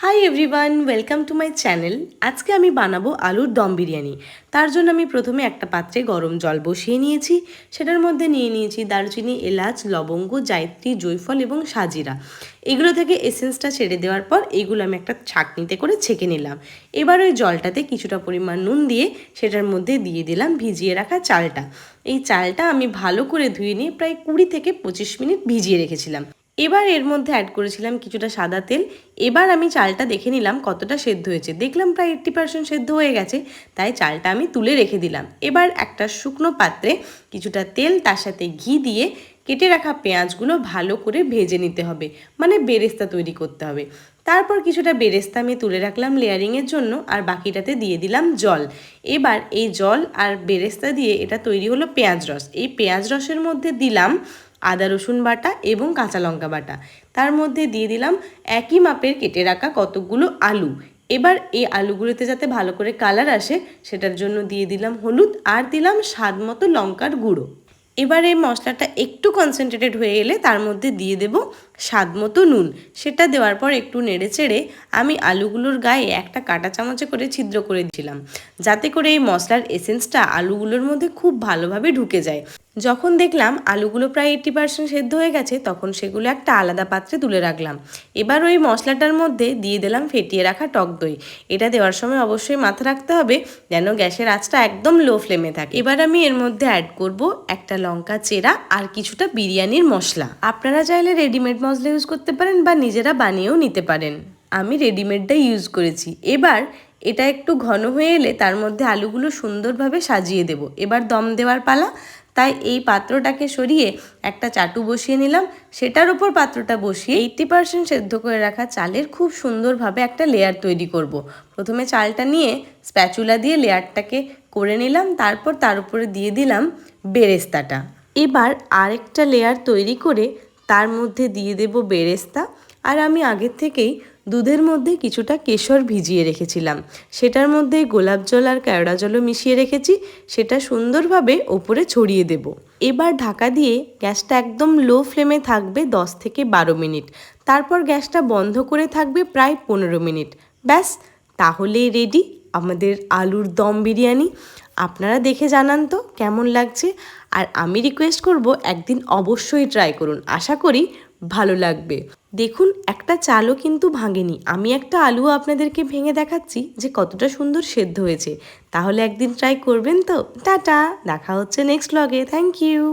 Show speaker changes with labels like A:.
A: Hi everyone, welcome to my channel. আজকে আমি বানাবো আলুর দম বিরিয়ানি। তার জন্য আমি প্রথমে একটা পাত্রে গরম জল বসিয়ে নিয়েছি। সেটার মধ্যে নিয়ে নিয়েছি দারুচিনি, এলাচ, লবঙ্গ, জায়ত্রী, জয়ফল এবং সাজিরা। এগুলো থেকে এসেন্সটা ছেড়ে দেওয়ার পর এগুলো আমি একটা ছাঁকনিতে করে ছেঁকে নিলাম। এবার ওই জলটাতে কিছুটা পরিমাণ নুন দিয়ে সেটার মধ্যে দিয়ে দিলাম ভিজিয়ে রাখা চালটা। এই চালটা আমি ভালো করে ধুয়ে নিয়ে প্রায় 20 থেকে 25 মিনিট ভিজিয়ে রেখেছিলাম। এবার এর মধ্যে অ্যাড করেছিলাম কিছুটা সাদা তেল। এবার আমি চালটা দেখে নিলাম কতটা সেদ্ধ হয়েছে। দেখলাম প্রায় 80% সেদ্ধ হয়ে গেছে, তাই চালটা আমি তুলে রেখে দিলাম। এবার একটা শুকনো পাত্রে কিছুটা তেল, তার সাথে ঘি দিয়ে কেটে রাখা পেঁয়াজগুলো ভালো করে ভেজে নিতে হবে, মানে বেরেস্তা তৈরি করতে হবে। তারপর কিছুটা বেরেস্তা আমি তুলে রাখলাম লেয়ারিংয়ের জন্য, আর বাকিটাতে দিয়ে দিলাম জল। এবার এই জল আর বেরেস্তা দিয়ে এটা তৈরি হলো পেঁয়াজ রস। এই পেঁয়াজ রসের মধ্যে দিলাম আদা রসুন বাটা এবং কাঁচা লঙ্কা বাটা। তার মধ্যে দিয়ে দিলাম একই মাপের কেটে রাখা কতকগুলো আলু। এবার এই আলুগুলোতে যাতে ভালো করে কালার আসে সেটার জন্য দিয়ে দিলাম হলুদ, আর দিলাম স্বাদ মতো লঙ্কার গুঁড়ো। এবার এই মশলাটা একটু কনসেন্ট্রেটেড হয়ে এলে তার মধ্যে দিয়ে দেব স্বাদ মতো নুন। সেটা দেওয়ার পর একটু নেড়ে চেড়ে আমি আলুগুলোর গায়ে একটা কাঁটা চামচে করে ছিদ্র করে দিয়েছিলাম, যাতে করে এই মশলার এসেন্সটা আলুগুলোর মধ্যে খুব ভালোভাবে ঢুকে যায়। যখন দেখলাম আলুগুলো প্রায় 80% সেদ্ধ হয়ে গেছে, তখন সেগুলো একটা আলাদা পাত্রে তুলে রাখলাম। এবার ওই মশলাটার মধ্যে দিয়ে দিলাম ফেটিয়ে রাখা টক দই। এটা দেওয়ার সময় অবশ্যই মাথায় রাখতে হবে যেন গ্যাসের আঁচটা একদম লো ফ্লেমে থাকে। এবার আমি এর মধ্যে অ্যাড করব একটা লঙ্কা চেরা আর কিছুটা বিরিয়ানির মশলা। আপনারা চাইলে রেডিমেড মশলা ইউজ করতে পারেন বা নিজেরা বানিয়েও নিতে পারেন। আমি রেডিমেডটাই ইউজ করেছি। এবার এটা একটু ঘন হয়ে এলে তার মধ্যে আলুগুলো সুন্দরভাবে সাজিয়ে দেব। এবার দম দেওয়ার পালা। তাই এই পাত্রটাকে সরিয়ে একটা চাটু বসিয়ে নিলাম। সেটার উপর পাত্রটা বসিয়ে 80% সেদ্ধ করে রাখা চালের খুব সুন্দরভাবে একটা লেয়ার তৈরি করব। প্রথমে চালটা নিয়ে স্প্যাচুলা দিয়ে লেয়ারটাকে করে নিলাম, তারপর তার উপরে দিয়ে দিলাম বেরেস্তাটা। এবার আরেকটা লেয়ার তৈরি করে তার মধ্যে দিয়ে দেব বেরেস্তা। আর আমি আগের থেকেই দুধের মধ্যে কিছুটা কেশর ভিজিয়ে রেখেছিলাম, সেটার মধ্যে গোলাপ জল আর কেওড়া জলও মিশিয়ে রেখেছি। সেটা সুন্দরভাবে ওপরে ছড়িয়ে দেব। এবার ঢাকা দিয়ে গ্যাসটা একদম লো ফ্লেমে থাকবে 10 থেকে 12 মিনিট। তারপর গ্যাসটা বন্ধ করে থাকবে প্রায় 15 মিনিট। ব্যাস, তাহলেই রেডি আমাদের আলুর দম বিরিয়ানি। আপনারা দেখে জানান তো কেমন লাগছে। আর আমি রিকোয়েস্ট করব একদিন অবশ্যই ট্রাই করুন, আশা করি ভালো লাগবে। দেখুন, একটা চালও কিন্তু ভাঙেনি। আমি একটা আলুও আপনাদেরকে ভেঙে দেখাচ্ছি যে কতটা সুন্দর সেদ্ধ হয়েছে। তাহলে একদিন ট্রাই করবেন তো। টাটা, দেখা হচ্ছে নেক্সট ব্লগে। Thank you.